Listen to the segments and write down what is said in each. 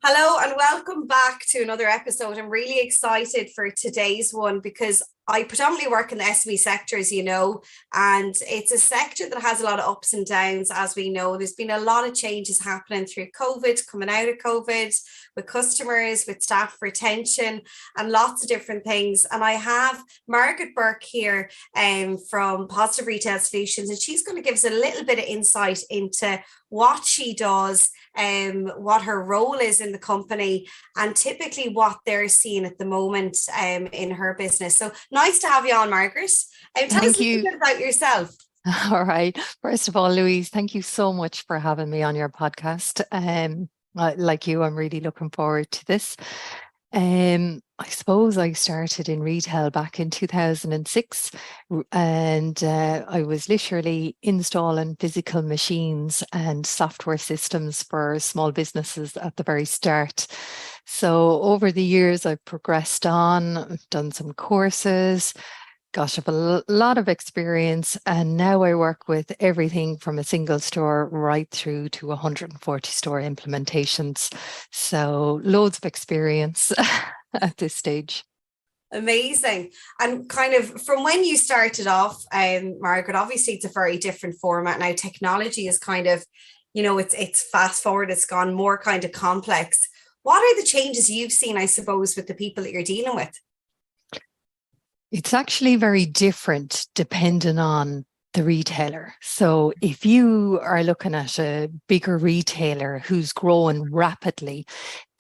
Hello and welcome back to another episode. I'm really excited for today's one because I predominantly work in the SME sector, as you know, and it's a sector that has a lot of ups and downs, as we know. There's been a lot of changes happening through COVID, coming out of COVID, with customers, with staff retention, and lots of different things. And I have Margaret Bourke here from Positive Retail Solutions, and she's going to give us a little bit of insight into what she does, what her role is in the company, and typically what they're seeing at the moment in her business. So nice to have you on, Margaret. Tell us Thank a little you. bit about yourself. All right. First of all, Louise, thank you so much for having me on your podcast. Like you, I'm really looking forward to this. I suppose I started in retail back in 2006, and I was literally installing physical machines and software systems for small businesses at the very start. So over the years, I've progressed on, I've done some courses. Gosh, I've a lot of experience, and now I work with everything from a single store right through to 140 store implementations. So loads of experience at this stage. Amazing. And kind of from when you started off, Margaret, obviously it's a very different format now. Technology is kind of, it's fast forward, it's gone more kind of complex. What are the changes you've seen, I suppose, with the people that you're dealing with? It's actually very different depending on the retailer. So if you are looking at a bigger retailer who's growing rapidly,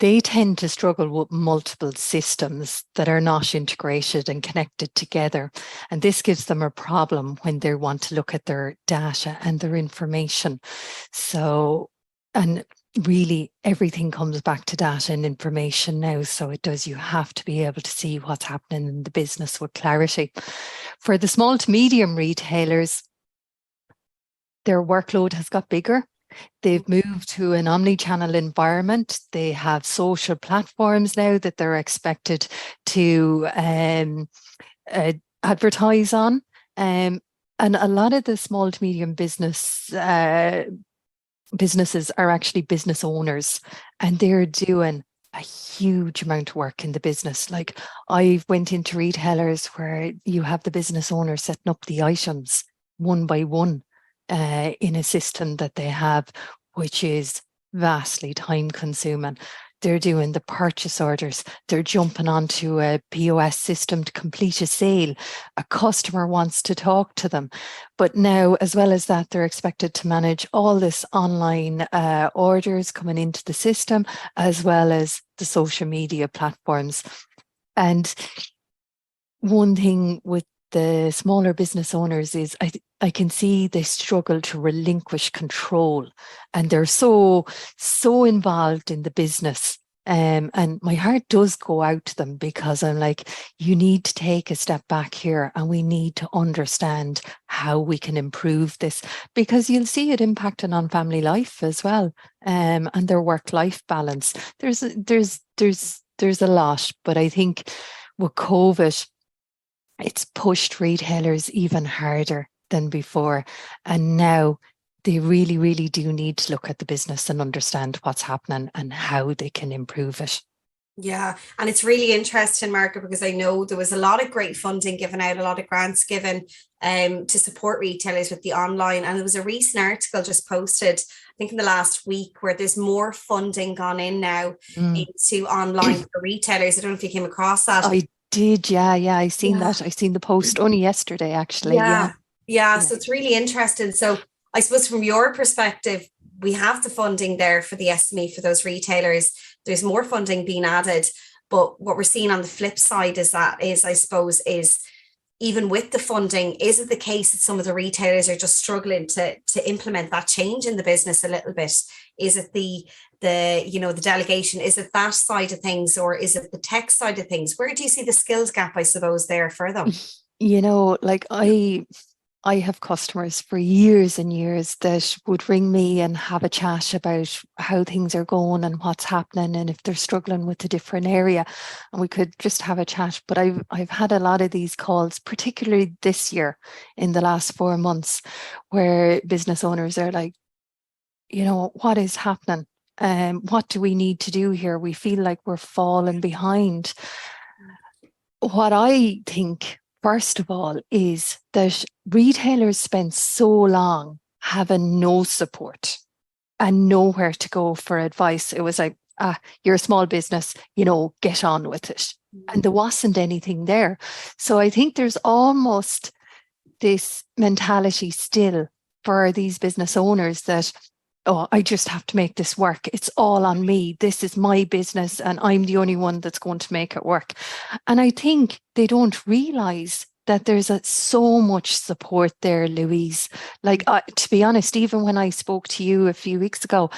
they tend to struggle with multiple systems that are not integrated and connected together. And this gives them a problem when they want to look at their data and their information. And really everything comes back to data and information now. So you have to be able to see what's happening in the business with clarity. For the small to medium retailers, their workload has got bigger. They've moved to an omni-channel environment. They have social platforms now that they're expected to advertise on. And a lot of the small to medium businesses are actually business owners, and they're doing a huge amount of work in the business. Like, I went into retailers where you have the business owner setting up the items one by one in a system that they have, which is vastly time consuming. They're doing the purchase orders. They're jumping onto a POS system to complete a sale. A customer wants to talk to them. But now, as well as that, they're expected to manage all this online orders coming into the system, as well as the social media platforms. And one thing with the smaller business owners is I can see they struggle to relinquish control, and they're so involved in the business. And my heart does go out to them, because I'm like, you need to take a step back here, and we need to understand how we can improve this, because you'll see it impacting on family life as well, and their work-life balance. There's a lot, but I think with COVID, it's pushed retailers even harder than before. And now they really, really do need to look at the business and understand what's happening and how they can improve it. Yeah, and it's really interesting, Margaret, because I know there was a lot of great funding given out, a lot of grants given to support retailers with the online. And there was a recent article just posted, I think in the last week, where there's more funding gone in now into online for retailers. I don't know if you came across that. I did, yeah. I seen Yeah. that. I seen the post only yesterday, actually. Yeah. Yeah. Yeah. So it's really interesting. So I suppose from your perspective, we have the funding there for the SME, for those retailers. There's more funding being added. But what we're seeing on the flip side is even with the funding, is it the case that some of the retailers are just struggling to implement that change in the business a little bit? Is it the delegation? Is it that side of things, or is it the tech side of things? Where do you see the skills gap, I suppose, there for them? Like I have customers for years and years that would ring me and have a chat about how things are going and what's happening, and if they're struggling with a different area, and we could just have a chat. But I've had a lot of these calls, particularly this year in the last 4 months, where business owners are like, what is happening? What do we need to do here? We feel like we're falling behind. What I think, first of all, is that retailers spend so long having no support and nowhere to go for advice. It was like, you're a small business, get on with it. And there wasn't anything there. So I think there's almost this mentality still for these business owners that, oh, I just have to make this work. It's all on me. This is my business and I'm the only one that's going to make it work. And I think they don't realize that there's so much support there, Louise. Like, to be honest, even when I spoke to you a few weeks ago,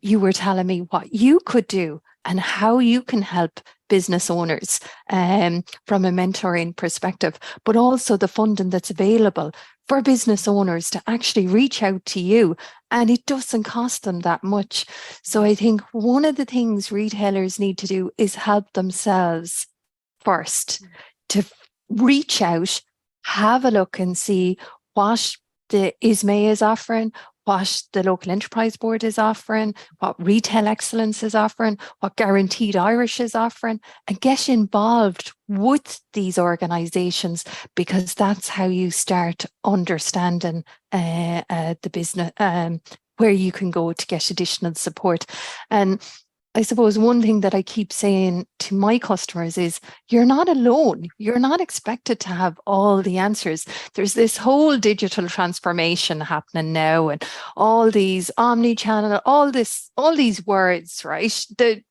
you were telling me what you could do and how you can help business owners from a mentoring perspective, but also the funding that's available for business owners to actually reach out to you, and it doesn't cost them that much. So I think one of the things retailers need to do is help themselves first, to reach out, have a look and see what the ISME is offering, what the local enterprise board is offering, what Retail Excellence is offering, what Guaranteed Irish is offering, and get involved with these organisations, because that's how you start understanding the business, where you can go to get additional support. And I suppose one thing that I keep saying to my customers is, you're not alone. You're not expected to have all the answers. There's this whole digital transformation happening now, and all these omni-channel, all these words, right? That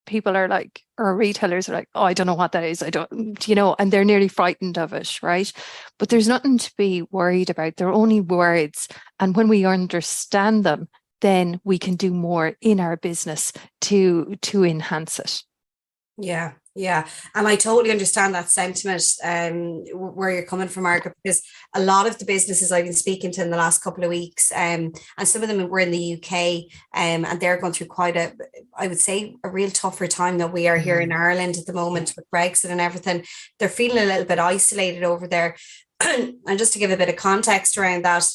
people are like, or retailers are like, oh, I don't know what that is. I don't, and they're nearly frightened of it, right? But there's nothing to be worried about. They're only words. And when we understand them, then we can do more in our business to enhance it. Yeah. And I totally understand that sentiment, where you're coming from, Margaret, because a lot of the businesses I've been speaking to in the last couple of weeks, and some of them were in the UK, and they're going through quite I would say, a real tougher time than we are here in Ireland at the moment with Brexit and everything. They're feeling a little bit isolated over there. And just to give a bit of context around that,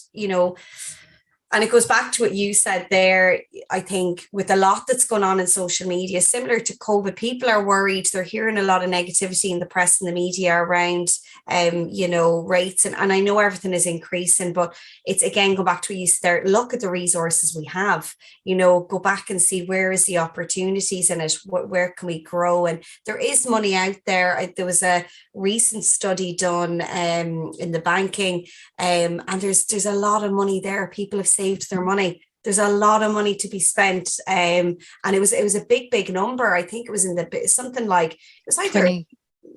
and it goes back to what you said there. I think with a lot that's going on in social media, similar to COVID, people are worried. They're hearing a lot of negativity in the press and the media around, rates. And I know everything is increasing, but it's, again, go back to what you said there. Look at the resources we have, go back and see where is the opportunities in it. Where can we grow? And there is money out there. There was a recent study done in the banking, and there's a lot of money there. People have saved their money. There's a lot of money to be spent, and it was a big number. I think it was something like, it was either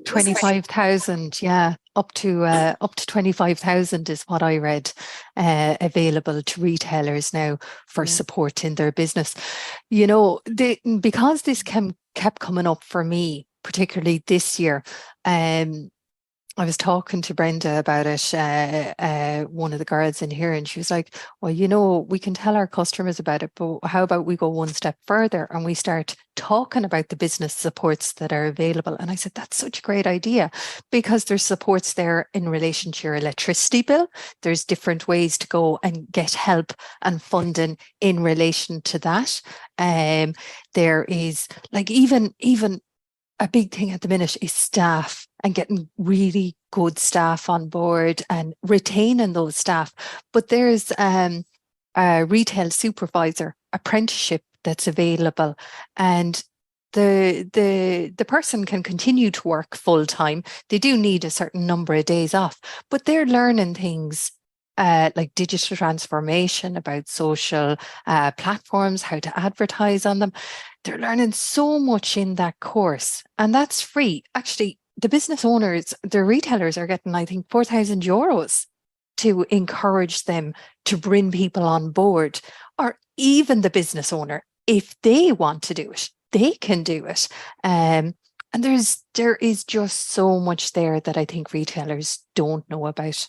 25,000, up to 25,000 is what I read, available to retailers now for support in their business. Because this kept coming up for me, particularly this year. I was talking to Brenda about it, one of the girls in here, and she was like, well, we can tell our customers about it, but how about we go one step further and we start talking about the business supports that are available? And I said, that's such a great idea, because there's supports there in relation to your electricity bill. There's different ways to go and get help and funding in relation to that. There is, like, even a big thing at the minute is staff, and getting really good staff on board and retaining those staff. But there's a retail supervisor apprenticeship that's available, and the person can continue to work full time. They do need a certain number of days off, but they're learning things like digital transformation, about social platforms, how to advertise on them. They're learning so much in that course, and that's free. Actually, the business owners, the retailers are getting, I think, €4,000 to encourage them to bring people on board, or even the business owner, if they want to do it, they can do it. And there is just so much there that I think retailers don't know about.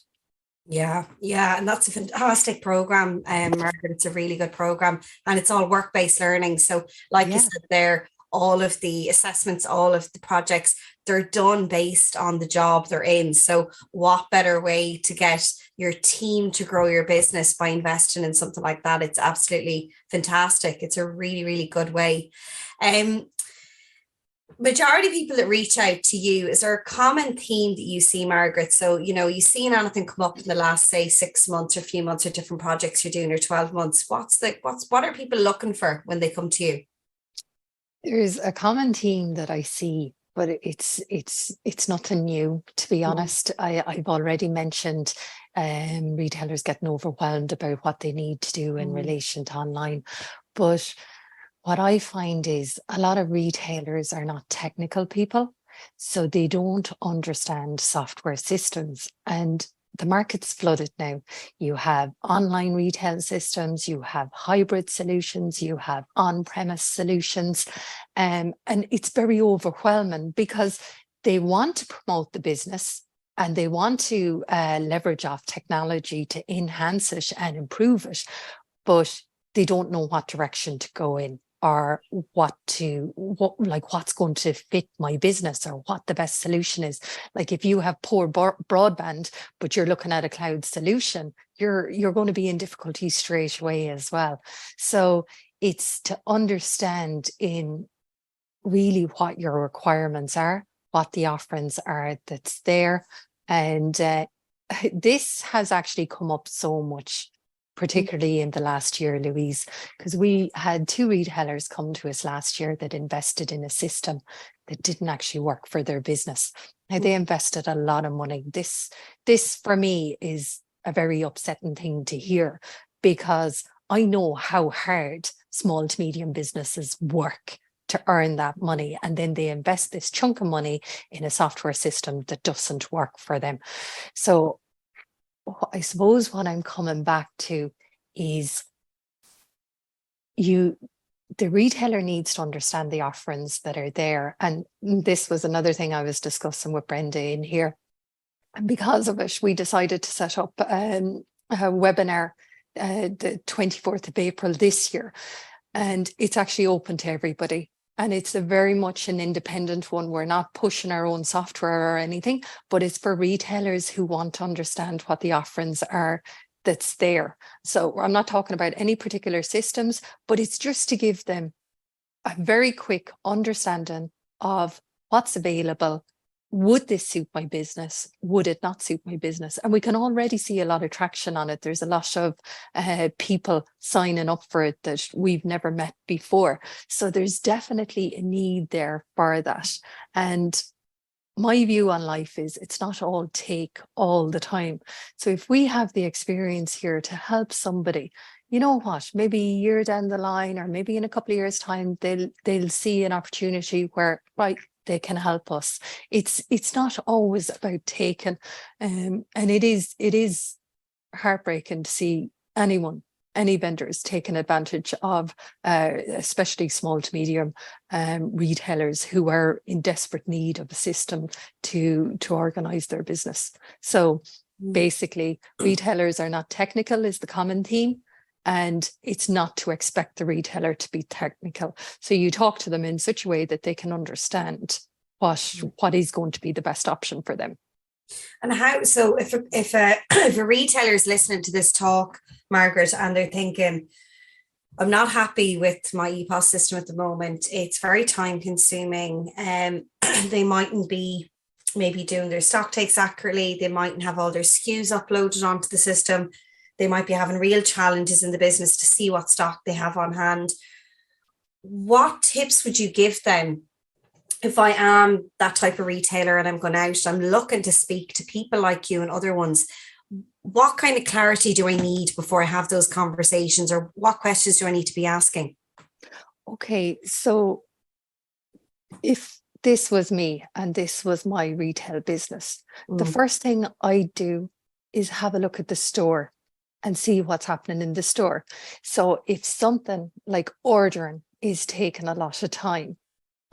Yeah, and that's a fantastic program, Margaret. It's a really good program, and it's all work-based learning. So, like you said there, all of the assessments, all of the projects, they're done based on the job they're in. So what better way to get your team to grow your business by investing in something like that, it's absolutely fantastic. It's a really, really good way. Majority of people that reach out to you, is there a common theme that you see, Margaret? So, you've seen anything come up in the last, say, 6 months or few months, or different projects you're doing, or 12 months? What are people looking for when they come to you? There's a common theme that I see, but it's nothing new, to be honest. I've already mentioned retailers getting overwhelmed about what they need to do in relation to online. But what I find is a lot of retailers are not technical people, so they don't understand software systems. And the market's flooded now. You have online retail systems, you have hybrid solutions, you have on-premise solutions, and it's very overwhelming because they want to promote the business and they want to leverage off technology to enhance it and improve it, but they don't know what direction to go in, or what's going to fit my business, or what the best solution is. Like if you have poor broadband, but you're looking at a cloud solution, you're going to be in difficulty straight away as well. So it's to understand in really what your requirements are, what the offerings are that's there. And this has actually come up so much, particularly in the last year, Louise, because we had 2 retailers come to us last year that invested in a system that didn't actually work for their business. Now, they invested a lot of money. This for me is a very upsetting thing to hear, because I know how hard small to medium businesses work to earn that money, and then they invest this chunk of money in a software system that doesn't work for them. So I suppose what I'm coming back to is the retailer needs to understand the offerings that are there. And this was another thing I was discussing with Brenda in here. And because of it, we decided to set up a webinar the 24th of April this year. And it's actually open to everybody. And it's a very much an independent one. We're not pushing our own software or anything, but it's for retailers who want to understand what the offerings are that's there. So I'm not talking about any particular systems, but it's just to give them a very quick understanding of what's available. Would this suit my business? Would it not suit my business? And we can already see a lot of traction on it. There's a lot of people signing up for it that we've never met before. So there's definitely a need there for that. And my view on life is it's not all take all the time. So if we have the experience here to help somebody, you know what, maybe a year down the line, or maybe in a couple of years' time, they'll see an opportunity where, right, they can help us. It's not always about taking, and it is heartbreaking to see any vendors taking advantage of, especially small to medium retailers who are in desperate need of a system to organize their business. So basically, retailers are not technical is the common theme. And it's not to expect the retailer to be technical. So you talk to them in such a way that they can understand what is going to be the best option for them. And how, so if a retailer is listening to this talk, Margaret, and they're thinking, I'm not happy with my EPOS system at the moment, it's very time consuming, they mightn't be maybe doing their stock takes accurately, they mightn't have all their SKUs uploaded onto the system, they might be having real challenges in the business to see what stock they have on hand. What tips would you give them? If I am that type of retailer and I'm going out, I'm looking to speak to people like you and other ones, what kind of clarity do I need before I have those conversations, or what questions do I need to be asking? Okay, so if this was me and this was my retail business, the first thing I do is have a look at the store and see what's happening in the store. So if something like ordering is taking a lot of time,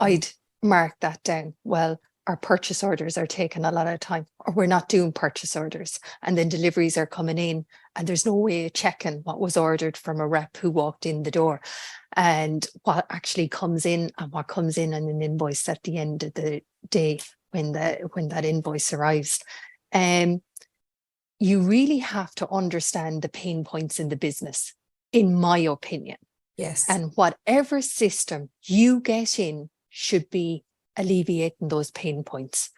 I'd mark that down. Well, our purchase orders are taking a lot of time, or we're not doing purchase orders, and then deliveries are coming in and there's no way of checking what was ordered from a rep who walked in the door and what actually comes in and what comes in on an invoice at the end of the day when that invoice arrives. you really have to understand the pain points in the business, in my opinion. Yes. And whatever system you get in should be alleviating those pain points.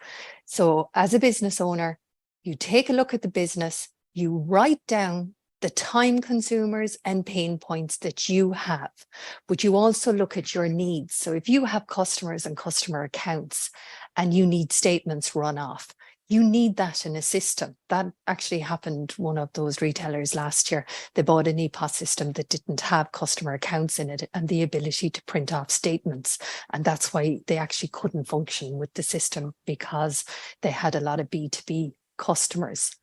So as a business owner, you take a look at the business, you write down the time consumers and pain points that you have, but you also look at your needs. So if you have customers and customer accounts and you need statements run off, you need that in a system. That actually happened one of those retailers last year. They bought an EPOS system that didn't have customer accounts in it and the ability to print off statements. And that's why they actually couldn't function with the system, because they had a lot of B2B customers.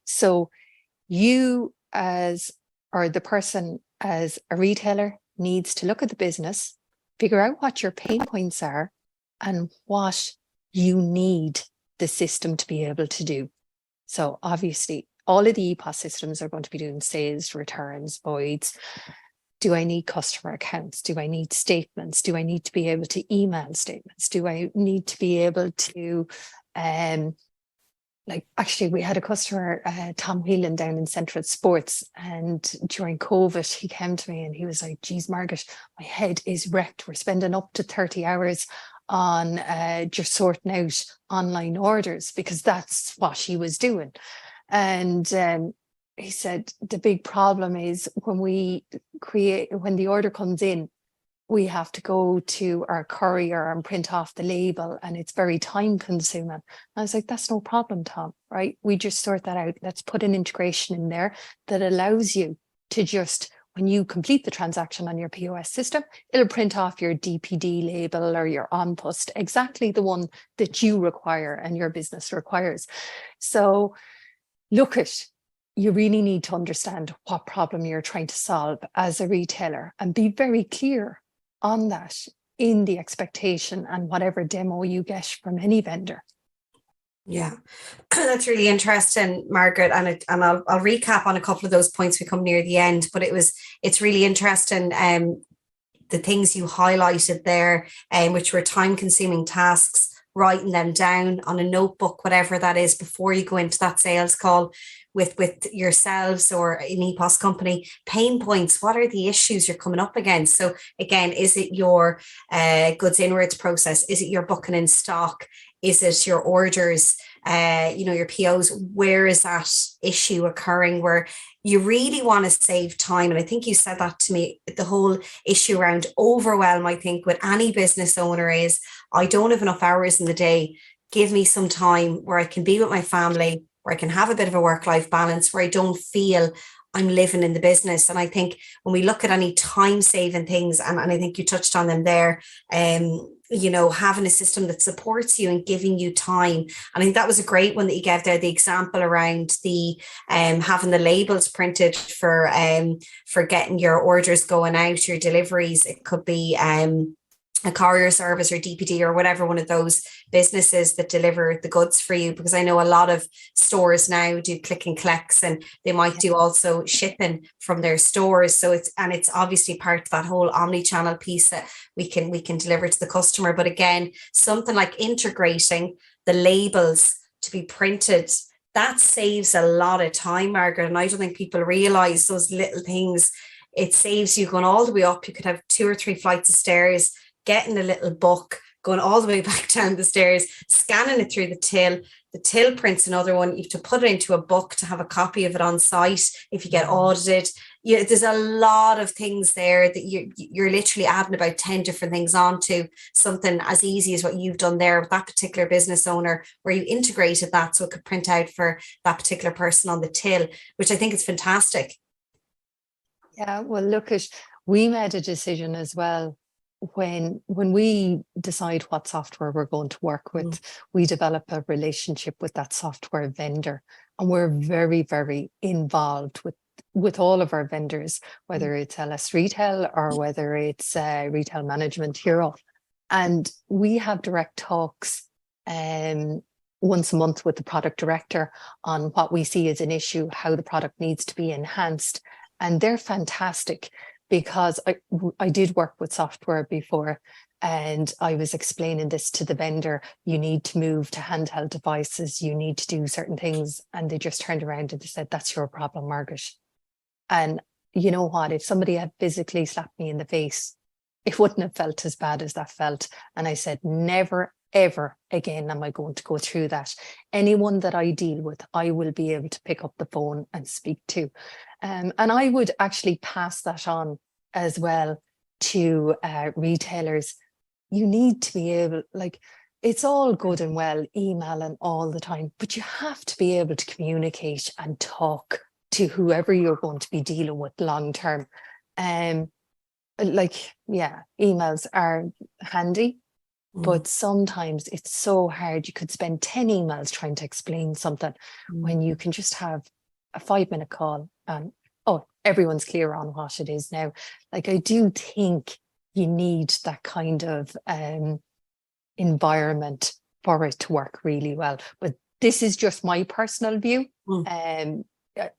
So you or the person as a retailer needs to look at the business, figure out what your pain points are and what you need the system to be able to do. So obviously all of the EPOS systems are going to be doing sales, returns, voids. Do I need customer accounts? Do I need statements? Do I need to be able to email statements? Do I need to be able to actually, we had a customer, Tom Whelan, down in Central Sports, and during COVID, he came to me and he was like, geez, Margaret, my head is wrecked. We're spending up to 30 hours on just sorting out online orders, because that's what he was doing. And he said, the big problem is when the order comes in, we have to go to our courier and print off the label, and it's very time consuming. I was like, that's no problem, Tom, right? We just sort that out. Let's put an integration in there that allows you to just, when you complete the transaction on your POS system, it'll print off your DPD label or your on-post, exactly the one that you require and your business requires. So you really need to understand what problem you're trying to solve as a retailer and be very clear on that in the expectation and whatever demo you get from any vendor. Yeah, that's really interesting, Margaret. And I'll recap on a couple of those points we come near the end. But it's really interesting. The things you highlighted there, which were time-consuming tasks, writing them down on a notebook, whatever that is, before you go into that sales call with yourselves or an EPOS company. Pain points, what are the issues you're coming up against? So again, is it your goods inwards process? Is it your booking in stock? Is it your orders, your POs? Where is that issue occurring where you really want to save time? And I think you said that to me, the whole issue around overwhelm, I think, with any business owner is, I don't have enough hours in the day. Give me some time where I can be with my family, where I can have a bit of a work-life balance, where I don't feel I'm living in the business. And I think when we look at any time-saving things, and I think you touched on them there, having a system that supports you and giving you time. And I think that was a great one that you gave there, the example around the having the labels printed for getting your orders going out, your deliveries. It could be a courier service or DPD or whatever, one of those businesses that deliver the goods for you, because I know a lot of stores now do click and collects, and they might do also shipping from their stores. So it's obviously part of that whole omni-channel piece that we can deliver to the customer. But again, something like integrating the labels to be printed, that saves a lot of time, Margaret. And I don't think people realize those little things. It saves you going all the way up. You could have 2 or 3 flights of stairs, getting a little book, going all the way back down the stairs, scanning it through the till prints another one. You have to put it into a book to have a copy of it on site if you get audited. There's a lot of things there that you're literally adding about 10 different things onto something as easy as what you've done there with that particular business owner, where you integrated that so it could print out for that particular person on the till, which I think is fantastic. Yeah, well, we made a decision as well. When we decide what software we're going to work with, we develop a relationship with that software vendor, and we're very, very involved with all of our vendors, whether it's LS Retail or whether it's Retail Management Hero. And we have direct talks once a month with the product director on what we see as an issue, how the product needs to be enhanced. And they're fantastic, because I did work with software before, and I was explaining this to the vendor. You need to move to handheld devices. You need to do certain things. And they just turned around and they said, that's your problem, Margaret. And you know what? If somebody had physically slapped me in the face, it wouldn't have felt as bad as that felt. And I said, never, ever again am I going to go through that. Anyone that I deal with, I will be able to pick up the phone and speak to. And I would actually pass that on as well to retailers. You need to be able, like, it's all good and well emailing all the time, but you have to be able to communicate and talk to whoever you're going to be dealing with long term. Like, yeah, emails are handy, but sometimes it's so hard. You could spend 10 emails trying to explain something when you can just have a 5-minute call and, oh, everyone's clear on what it is now. Like, I do think you need that kind of environment for it to work really well. But this is just my personal view.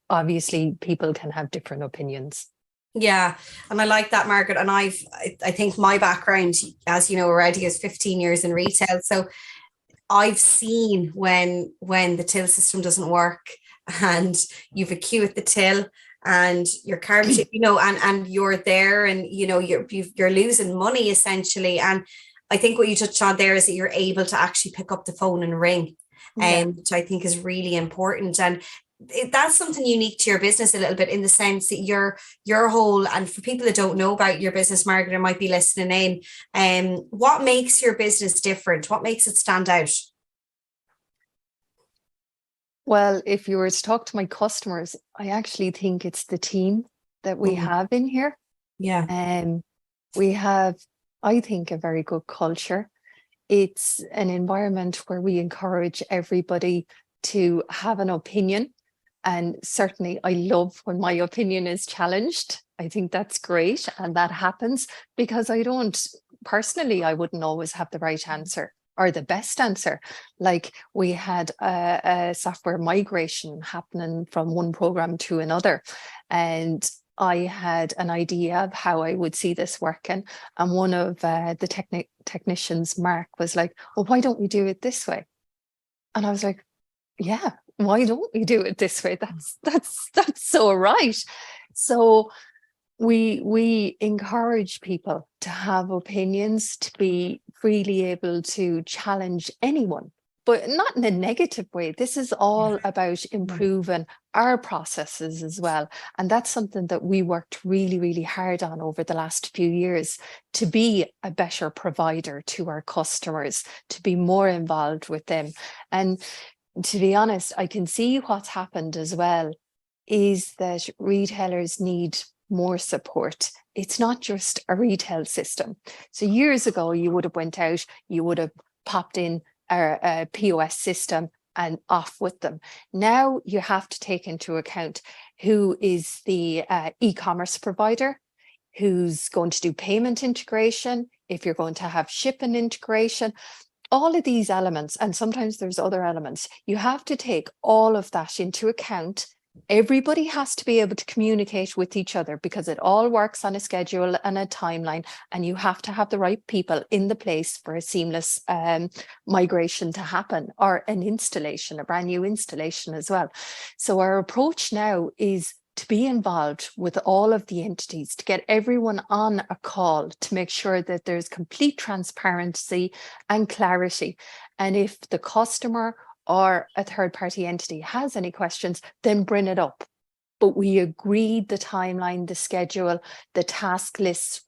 Obviously, people can have different opinions. Yeah, and I like that, Margaret. And I think my background, as you know already, is 15 years in retail. So I've seen when the till system doesn't work and you've a queue at the till and your card, you know, and you're there and, you know, you're losing money essentially. And I think what you touched on there is that you're able to actually pick up the phone and ring, which I think is really important. And that's something unique to your business a little bit, in the sense that your whole, and for people that don't know about your business, Margaret, or might be listening in, what makes your business different? What makes it stand out? Well, if you were to talk to my customers, I actually think it's the team that we have in here. Yeah. We have, I think, a very good culture. It's an environment where we encourage everybody to have an opinion. And certainly I love when my opinion is challenged. I think that's great. And that happens because I wouldn't always have the right answer or the best answer. Like, we had a software migration happening from one program to another. And I had an idea of how I would see this working. And one of the technicians, Mark, was like, well, why don't we do it this way? And I was like, yeah, why don't we do it this way? That's so right. So we encourage people to have opinions, to be freely able to challenge anyone, but not in a negative way. This is all about improving our processes as well. And that's something that we worked really, really hard on over the last few years, to be a better provider to our customers, to be more involved with them. And to be honest, I can see what's happened as well is that retailers need more support. It's not just a retail system. So years ago, you would have went out, you would have popped in a POS system and off with them. Now you have to take into account who is the e-commerce provider, who's going to do payment integration, if you're going to have shipping integration, all of these elements, and sometimes there's other elements. You have to take all of that into account. Everybody has to be able to communicate with each other because it all works on a schedule and a timeline, and you have to have the right people in the place for a seamless migration to happen, or an installation, a brand new installation as well. So our approach now is to be involved with all of the entities, to get everyone on a call, to make sure that there's complete transparency and clarity. And if the customer or a third-party entity has any questions, then bring it up. But we agreed the timeline, the schedule, the task lists,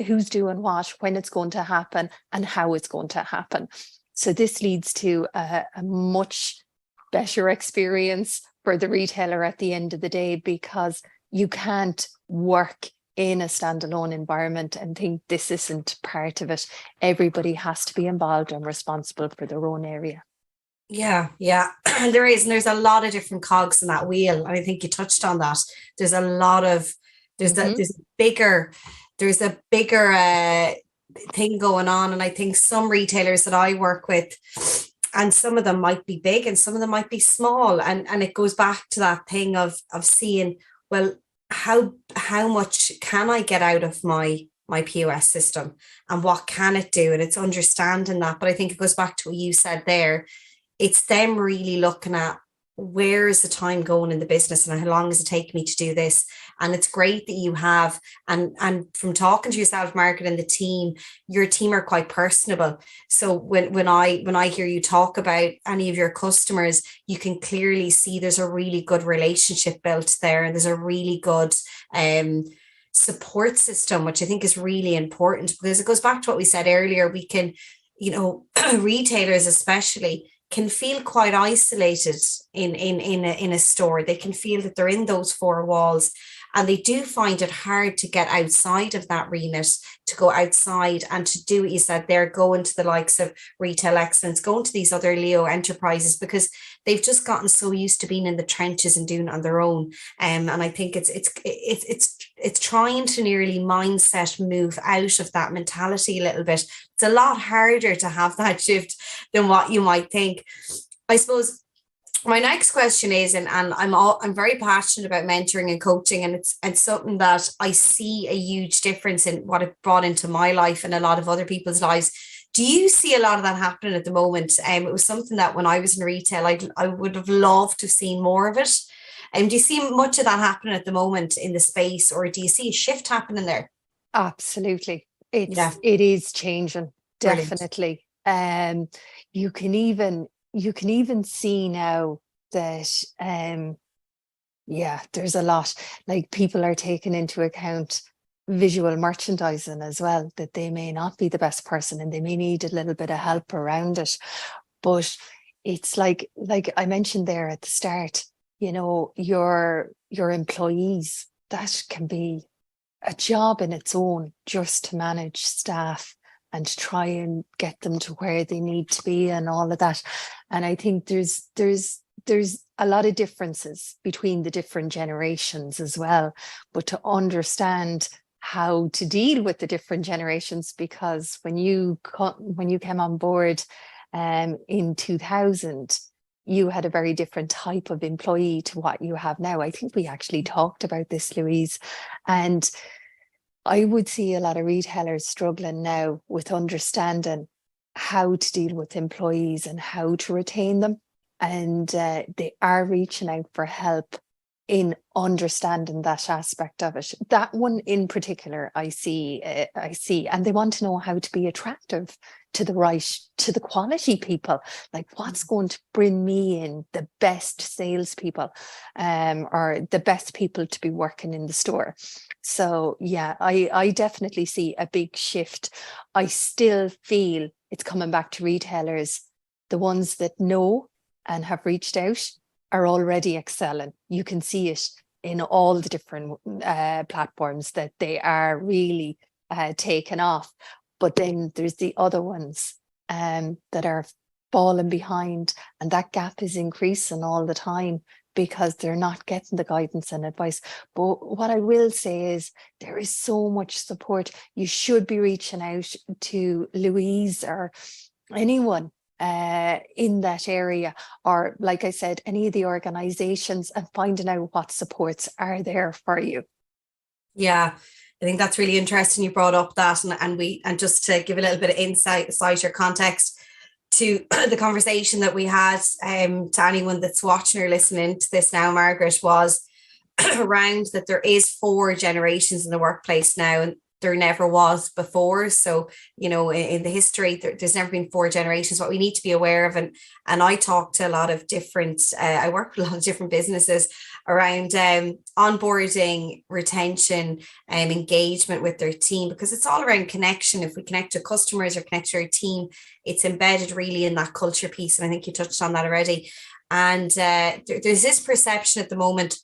who's doing what, when it's going to happen, and how it's going to happen. So this leads to a much better experience for the retailer at the end of the day, because you can't work in a standalone environment and think this isn't part of it. Everybody has to be involved and responsible for their own area. Yeah, there is, and there's a lot of different cogs in that wheel, and I think you touched on that. There's a lot of there's a bigger thing going on, and I think some retailers that I work with, and some of them might be big and some of them might be small, and it goes back to that thing of seeing, well, how much can I get out of my POS system, and what can it do? And it's understanding that. But I think it goes back to what you said there. It's them really looking at, where is the time going in the business, and how long does it take me to do this? And it's great that you have, and from talking to yourself, Margaret, and the team, your team are quite personable. So when I hear you talk about any of your customers, you can clearly see there's a really good relationship built there, and there's a really good support system, which I think is really important, because it goes back to what we said earlier. We can, retailers especially can feel quite isolated in a store. They can feel that they're in those four walls, and they do find it hard to get outside of that remit, to go outside and to do what you said there, go into the likes of Retail Excellence, go into these other Leo enterprises, because they've just gotten so used to being in the trenches and doing it on their own. And I think it's trying to nearly mindset move out of that mentality a little bit. It's a lot harder to have that shift than what you might think. I suppose my next question is, and I'm very passionate about mentoring and coaching, and it's something that I see a huge difference in what it brought into my life and a lot of other people's lives. Do you see a lot of that happening at the moment? It was something that when I was in retail, I would have loved to have seen more of it. Do you see much of that happening at the moment in the space, or do you see a shift happening there? Absolutely. Yeah, It is changing, brilliant. definitely. You can even see now that there's a lot, like, people are taking into account visual merchandising as well, that they may not be the best person and they may need a little bit of help around it. But it's like I mentioned there at the start, your employees, that can be a job in its own, just to manage staff and try and get them to where they need to be and all of that. And I think there's a lot of differences between the different generations as well, but to understand how to deal with the different generations, because when you came on board in 2000, you had a very different type of employee to what you have now. I think we actually talked about this, Louise, and I would see a lot of retailers struggling now with understanding how to deal with employees and how to retain them. And they are reaching out for help in understanding that aspect of it. That one in particular, I see, and they want to know how to be attractive to the quality people. Like, what's going to bring me in the best salespeople, or the best people to be working in the store. So yeah, I definitely see a big shift. I still feel it's coming back to retailers. The ones that know and have reached out are already excelling. You can see it in all the different platforms that they are really taken off. But then there's the other ones that are falling behind, and that gap is increasing all the time because they're not getting the guidance and advice. But what I will say is there is so much support. You should be reaching out to Louise or anyone in that area, or, like I said, any of the organizations, and finding out what supports are there for you. Yeah, I think that's really interesting. You brought up that, and just to give a little bit of insight or context to the conversation that we had, to anyone that's watching or listening to this now, Margaret, was around that there is 4 generations in the workplace now, and there never was before. So, in the history, there's never been 4 generations. What we need to be aware of, and I talk to a lot of different, I work with a lot of different businesses around onboarding, retention, and engagement with their team, because it's all around connection. If we connect to customers or connect to our team, it's embedded really in that culture piece. And I think you touched on that already. And there's this perception at the moment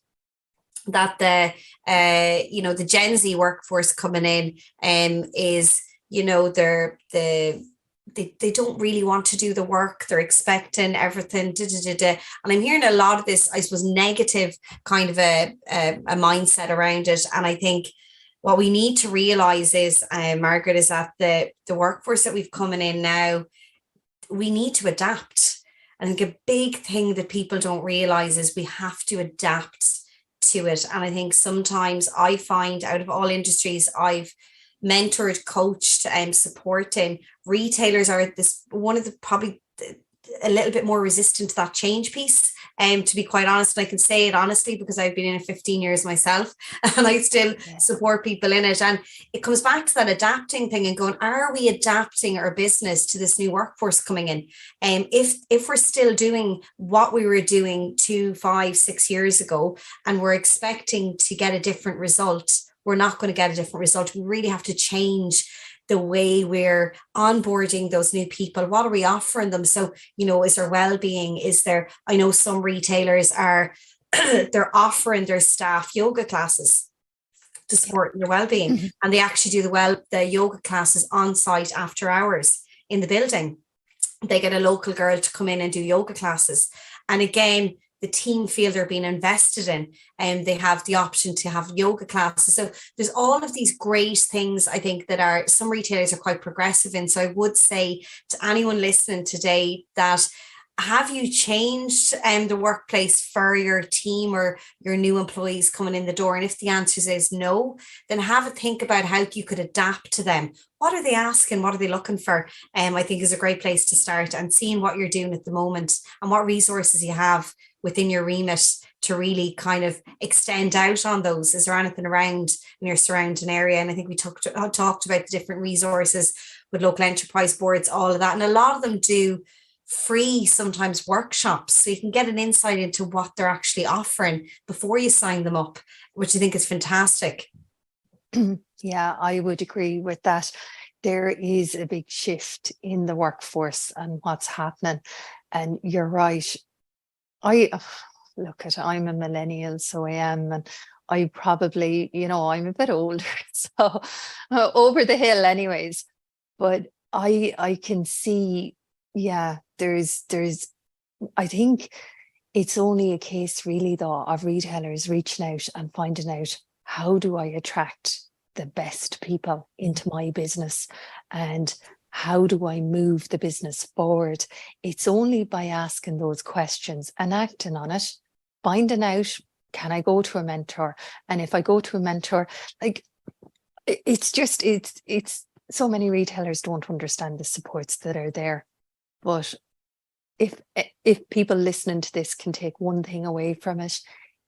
that the Gen Z workforce coming in is, they don't really want to do the work. They're expecting everything. And I'm hearing a lot of this, I suppose, negative kind of a mindset around it. And I think what we need to realize is, Margaret, is that the workforce that we've coming in now, we need to adapt. I think a big thing that people don't realize is we have to adapt to it. And I think sometimes I find out of all industries I've mentored, coached, and supporting, retailers are this one of the probably a little bit more resistant to that change piece. To be quite honest, and I can say it honestly because I've been in it 15 years myself and I still support people in it. And it comes back to that adapting thing and going, are we adapting our business to this new workforce coming in? If we're still doing what we were doing 2, 5, 6 years ago, and we're expecting to get a different result, we're not going to get a different result. We really have to change the way we're onboarding those new people. What are we offering them? So, is there well-being? I know some retailers are, they're offering their staff yoga classes to support their well-being. Mm-hmm. And they actually do the yoga classes on site after hours in the building. They get a local girl to come in and do yoga classes. And again, the team feel they're being invested in, and they have the option to have yoga classes. So there's all of these great things, I think, that some retailers are quite progressive in. So I would say to anyone listening today that, have you changed the workplace for your team or your new employees coming in the door? And if the answer is no, then have a think about how you could adapt to them. What are they asking? What are they looking for? I think is a great place to start, and seeing what you're doing at the moment and what resources you have within your remit to really kind of extend out on those. Is there anything around in your surrounding area? And I think we talked about the different resources with local enterprise boards, all of that. And a lot of them do free sometimes workshops, so you can get an insight into what they're actually offering before you sign them up, which I think is fantastic. Yeah, I would agree with that. There is a big shift in the workforce and what's happening. And you're right. I'm a millennial, so I am, and I probably, I'm a bit older, so over the hill anyways. But I can see, there's I think it's only a case really though of retailers reaching out and finding out, how do I attract the best people into my business, and how do I move the business forward? It's only by asking those questions and acting on it, finding out, can I go to a mentor? And if I go to a mentor, like, it's so many retailers don't understand the supports that are there. But if people listening to this can take one thing away from it,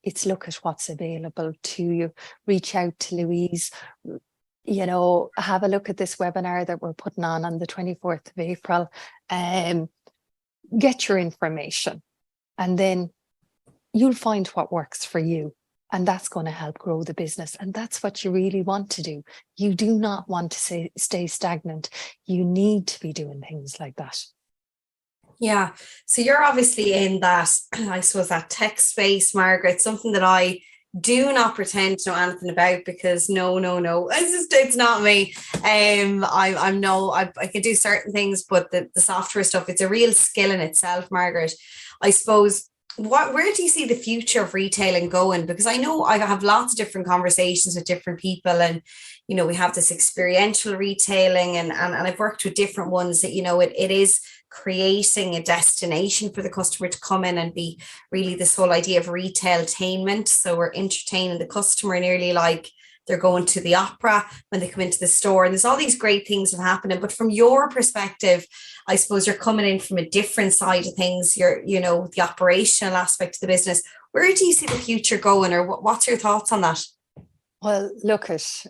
it's look at what's available to you. Reach out to Louise. Have a look at this webinar that we're putting on the 24th of April. Get your information, and then you'll find what works for you. And that's going to help grow the business. And that's what you really want to do. You do not want to stay stagnant. You need to be doing things like that. Yeah. So you're obviously in that, I suppose, that tech space, Margaret, something that I do not pretend to know anything about, because no, it's not me. I can do certain things, but the software stuff, it's a real skill in itself, Margaret. I suppose, where do you see the future of retailing going? Because I know I have lots of different conversations with different people, and we have this experiential retailing, and I've worked with different ones that it is creating a destination for the customer to come in and be really this whole idea of retailtainment. So we're entertaining the customer nearly like they're going to the opera when they come into the store, and there's all these great things that are happening. But from your perspective, I suppose you're coming in from a different side of things. You're, the operational aspect of the business. Where do you see the future going, or what's your thoughts on that? Well, look at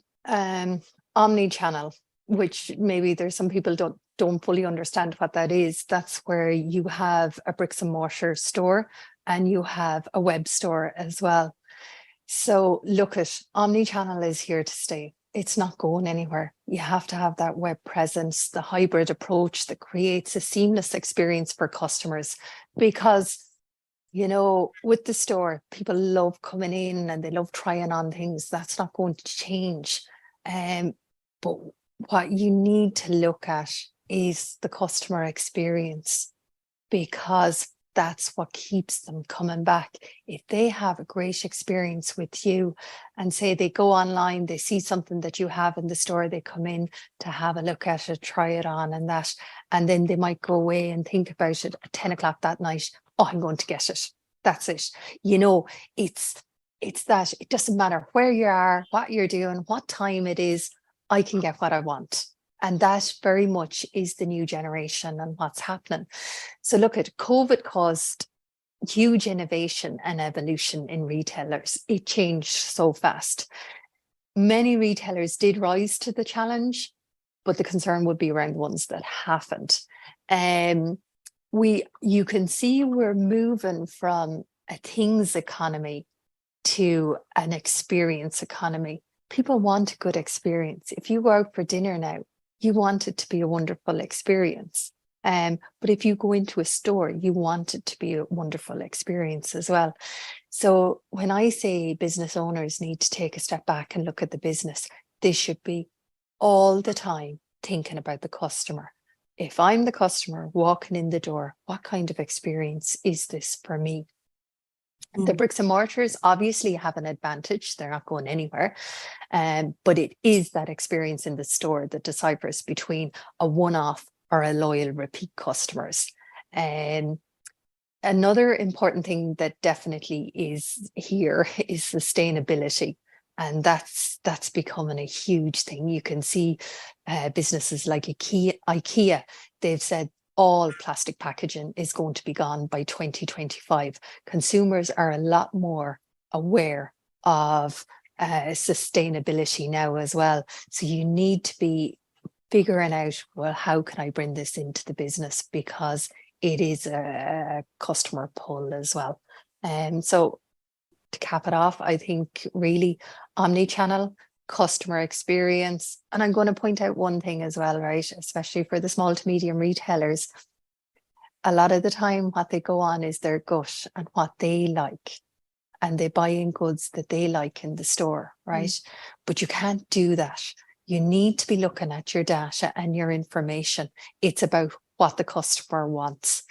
omni-channel, which maybe there's some people don't fully understand what that is. That's where you have a bricks and mortar store and you have a web store as well. So look at omni-channel is here to stay. It's not going anywhere. You have to have that web presence, the hybrid approach that creates a seamless experience for customers, because with the store, people love coming in and they love trying on things. That's not going to change. But what you need to look at is the customer experience, because that's what keeps them coming back. If they have a great experience with you, and say they go online, they see something that you have in the store, they come in to have a look at it, try it on and then they might go away and think about it at 10 o'clock that night. Oh, I'm going to get it. That's it. It's it's that it doesn't matter where you are, what you're doing, what time it is, I can get what I want. And that very much is the new generation and what's happening. So look, at COVID caused huge innovation and evolution in retailers. It changed so fast. Many retailers did rise to the challenge, but the concern would be around the ones that haven't. You can see we're moving from a things economy to an experience economy. People want a good experience. If you go out for dinner now, you want it to be a wonderful experience. But if you go into a store, you want it to be a wonderful experience as well. So when I say business owners need to take a step back and look at the business, they should be all the time thinking about the customer. If I'm the customer walking in the door, what kind of experience is this for me? The bricks and mortars obviously have an advantage. They're not going anywhere. But it is that experience in the store that deciphers between a one-off or a loyal repeat customers. Another important thing that definitely is here is sustainability. And that's becoming a huge thing. You can see businesses like IKEA, they've said all plastic packaging is going to be gone by 2025. Consumers are a lot more aware of sustainability now as well. So you need to be figuring out, well, how can I bring this into the business? Because it is a customer pull as well. So to cap it off, I think really omni-channel, customer experience. And I'm going to point out one thing as well, right? Especially for the small to medium retailers. A lot of the time, what they go on is their gut and what they like. And they buy in goods that they like in the store, right? But you can't do that. You need to be looking at your data and your information. It's about what the customer wants.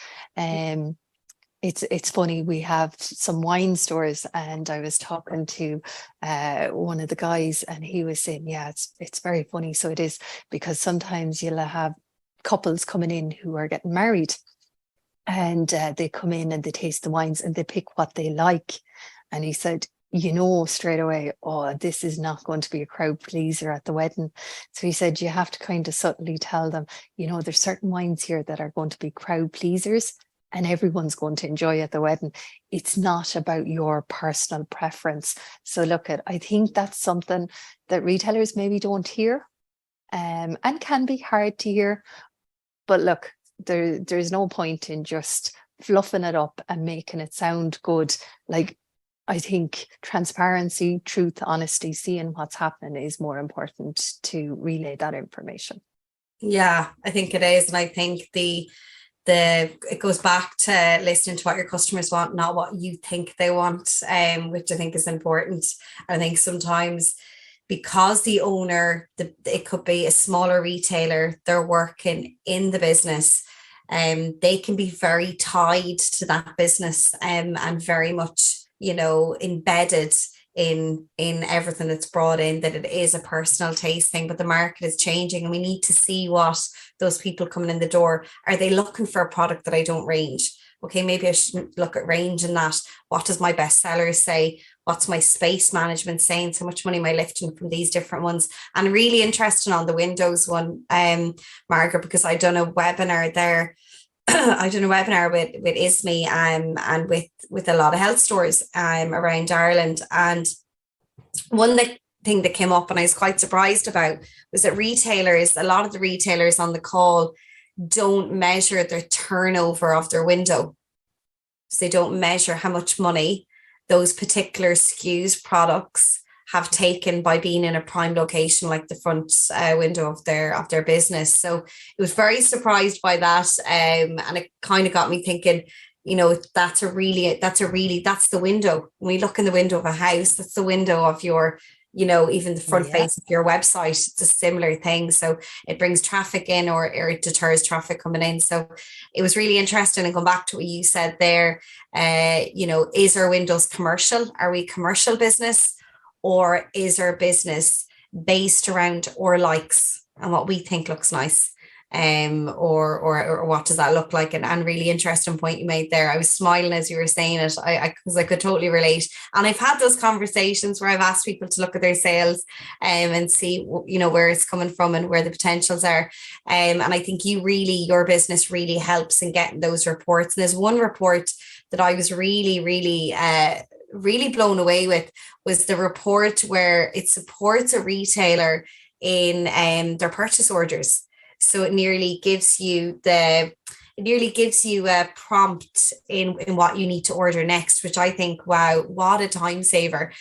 It's funny, we have some wine stores, and I was talking to one of the guys, and he was saying, yeah, it's very funny. So it is, because sometimes you'll have couples coming in who are getting married, and they come in and they taste the wines and they pick what they like. And he said, you know, straight away, oh, this is not going to be a crowd pleaser at the wedding. So he said, you have to kind of subtly tell them, you know, there's certain wines here that are going to be crowd pleasers and everyone's going to enjoy at the wedding. It's not about your personal preference. So look, I think that's something that retailers maybe don't hear, and can be hard to hear. But look, there's no point in just fluffing it up and making it sound good. Like, I think transparency, truth, honesty, seeing what's happening is more important to relay that information. Yeah, I think it is. And I think it goes back to listening to what your customers want, not what you think they want, which I think is important. I think sometimes because the owner, it could be a smaller retailer, they're working in the business, they can be very tied to that business, and very much, you know, embedded in everything that's brought in, that it is a personal taste thing. But the market is changing, and we need to see what those people coming in the door, are they looking for a product that I don't range? Okay, maybe I shouldn't look at range in that. What does my bestseller say? What's my space management saying? So much money am I lifting from these different ones? And really interesting on the windows one, Margaret, because I done a webinar there. I done a webinar with ISME and with a lot of health stores around Ireland. And one thing that came up and I was quite surprised about was that a lot of the retailers on the call don't measure their turnover of their window. So they don't measure how much money those particular SKUs products have taken by being in a prime location, like the front window of their business. So it was very surprised by that, and it kind of got me thinking, you know, that's the window. When we look in the window of a house, that's the window of your, you know, even the front face of your website. It's a similar thing. So it brings traffic in, or it deters traffic coming in. So it was really interesting. And going back to what you said there, you know, is our windows commercial? Are we commercial business? Or is our business based around our likes and what we think looks nice? or what does that look like? And really interesting point you made there. I was smiling as you were saying it, because I could totally relate. And I've had those conversations where I've asked people to look at their sales and see, where it's coming from and where the potentials are. And I think your business really helps in getting those reports. And there's one report that I was really, really really blown away with, was the report where it supports a retailer in their purchase orders. So it nearly gives you a prompt in what you need to order next, which I think, wow, what a time saver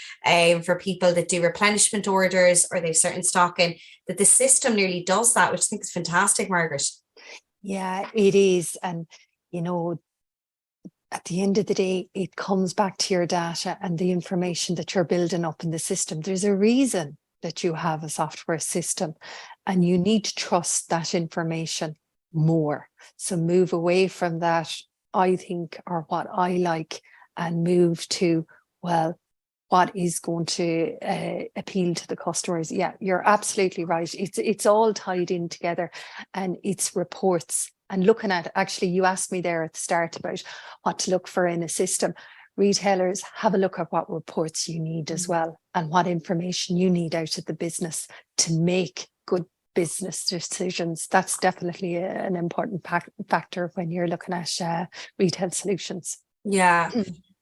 for people that do replenishment orders or they've certain stock in, that the system nearly does that, which I think is fantastic, Margaret. Yeah, it is. And, at the end of the day, it comes back to your data and the information that you're building up in the system. There's a reason that you have a software system, and you need to trust that information more. So move away from that, I think, or what I like, and move to, well, what is going to appeal to the customers. Yeah, you're absolutely right. It's all tied in together, and it's reports. And looking at, actually, you asked me there at the start about what to look for in a system. Retailers, have a look at what reports you need as well, and what information you need out of the business to make good business decisions. That's definitely an important factor when you're looking at retail solutions. Yeah.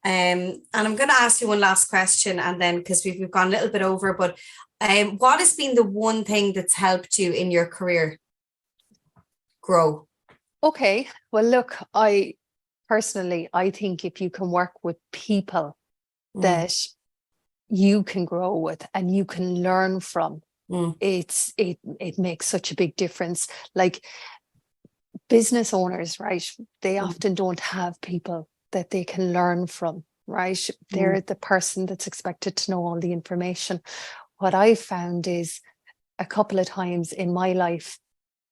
And I'm going to ask you one last question, and then, because we've gone a little bit over, but what has been the one thing that's helped you in your career grow? Okay, well, look, I think if you can work with people that you can grow with and you can learn from, it makes such a big difference. Like business owners, right? They often don't have people that they can learn from, right? They're the person that's expected to know all the information. What I found is, a couple of times in my life,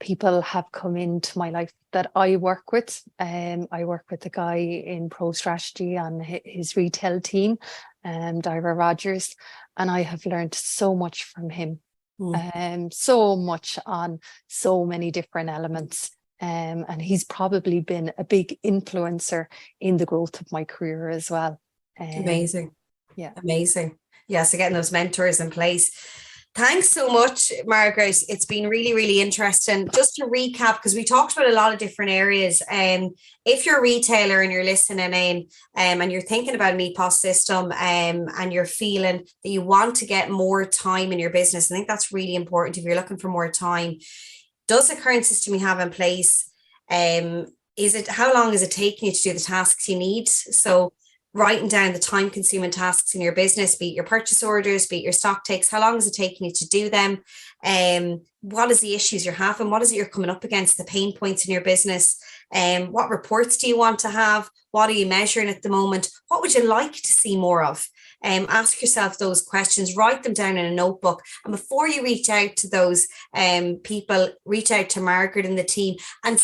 people have come into my life that I work with. I work with a guy in Pro Strategy on his retail team, Ira Rogers, and I have learned so much from him. So much on so many different elements. And he's probably been a big influencer in the growth of my career as well. Amazing. Yeah. Amazing. Yeah, so getting those mentors in place. Thanks so much, Margaret. It's been really, really interesting. Just to recap, because we talked about a lot of different areas. If you're a retailer and you're listening in and you're thinking about an EPOS system and you're feeling that you want to get more time in your business, I think that's really important. If you're looking for more time, does the current system you have in place, how long is it taking you to do the tasks you need? So writing down the time consuming tasks in your business, be it your purchase orders, be it your stock takes, how long is it taking you to do them? What is the issues you're having? What is it you're coming up against, the pain points in your business? What reports do you want to have? What are you measuring at the moment? What would you like to see more of? Ask yourself those questions, write them down in a notebook. And before you reach out to those people, reach out to Margaret and the team and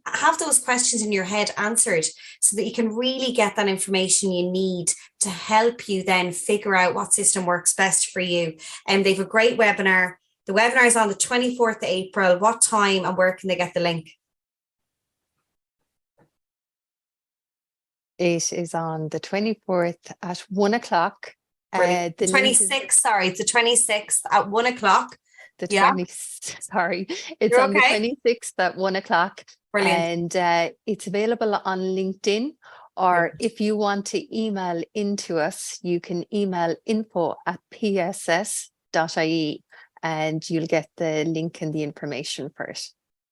have those questions in your head answered so that you can really get that information you need to help you then figure out what system works best for you. And they have a great webinar. The webinar is on the 24th of April. What time and where can they get the link? It is on the 24th at 1 o'clock. The 26th, sorry, it's the 26th at 1 o'clock. It's You're on okay? the 26th at 1 o'clock. Brilliant. And it's available on LinkedIn, or if you want to email into us, you can email info@pss.ie and you'll get the link and the information for it.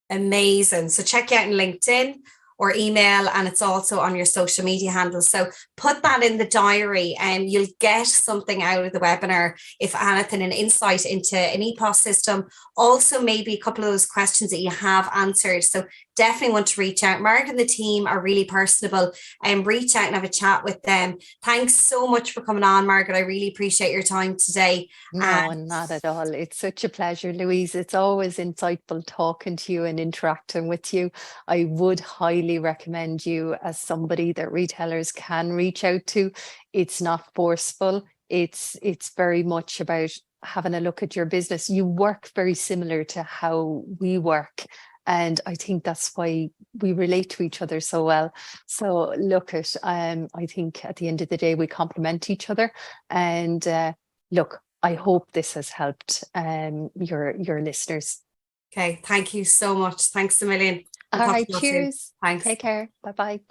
Amazing. So check you out on LinkedIn or email, and it's also on your social media handles. So put that in the diary and you'll get something out of the webinar, if anything, an insight into an EPOS system. Also, maybe a couple of those questions that you have answered. So definitely want to reach out. Margaret and the team are really personable, and reach out and have a chat with them. Thanks so much for coming on, Margaret. I really appreciate your time today. No, not at all. It's such a pleasure, Louise. It's always insightful talking to you and interacting with you. I would highly recommend you as somebody that retailers can reach out to. It's not forceful. It's very much about having a look at your business. You work very similar to how we work. And I think that's why we relate to each other so well. So look at, I think at the end of the day, we complement each other. And look, I hope this has helped your listeners. Okay, thank you so much. Thanks a million. All right, cheers. Thanks. Take care. Bye-bye.